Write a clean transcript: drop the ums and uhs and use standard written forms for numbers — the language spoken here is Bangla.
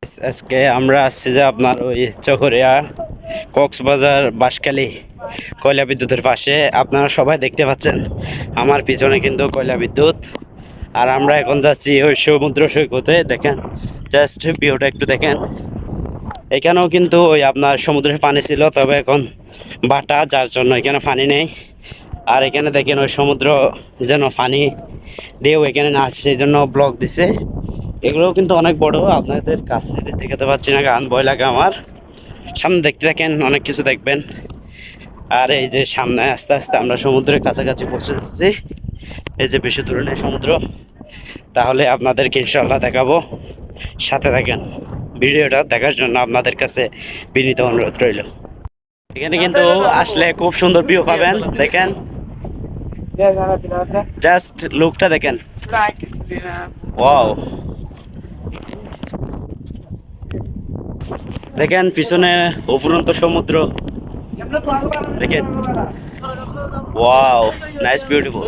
আজকে আমরা আসছি যে আপনার ওই চকরিয়া কক্সবাজার বাঁশখালী কয়লা বিদ্যুতের পাশে আপনারা সবাই দেখতে পাচ্ছেন আমার পিছনে কিন্তু কয়লা বিদ্যুৎ। আর আমরা এখন যাচ্ছি ওই সমুদ্র সৈকতে। দেখেন জাস্ট ভিউটা একটু দেখেন। এখানেও কিন্তু ওই আপনার সমুদ্রের পানি ছিল, তবে এখন বাটা, যার জন্য এখানে পানি নেই। আর এখানে দেখেন ওই সমুদ্র যেন পানি ঢেউ এখানে না আসে সেই জন্য ব্লক দিছে। এগুলোও কিন্তু অনেক বড়, আপনাদের কাছে যদি দেখাতে পারছি না, গান ভয় লাগে আমার। সামনে দেখতে থাকেন, অনেক কিছু দেখবেন। আর এই যে সামনে আস্তে আস্তে আমরা সমুদ্রের কাছাকাছি পৌঁছে যাচ্ছি। এই যে বেশি দূরে নেই সমুদ্র, তাহলে আপনাদেরকে ইনশাল্লাহ দেখাবো, সাথে থাকেন। ভিডিওটা দেখার জন্য আপনাদের কাছে বিনীত অনুরোধ রইল। এখানে কিন্তু আসলে খুব সুন্দর ভিউ পাবেন। দেখেন জাস্ট লুকটা দেখেন, ওয়াও। দেখেন পিছনে অফুরন্ত সমুদ্র, দেখেন, ওয়াও, নাইস, বিউটিফুল।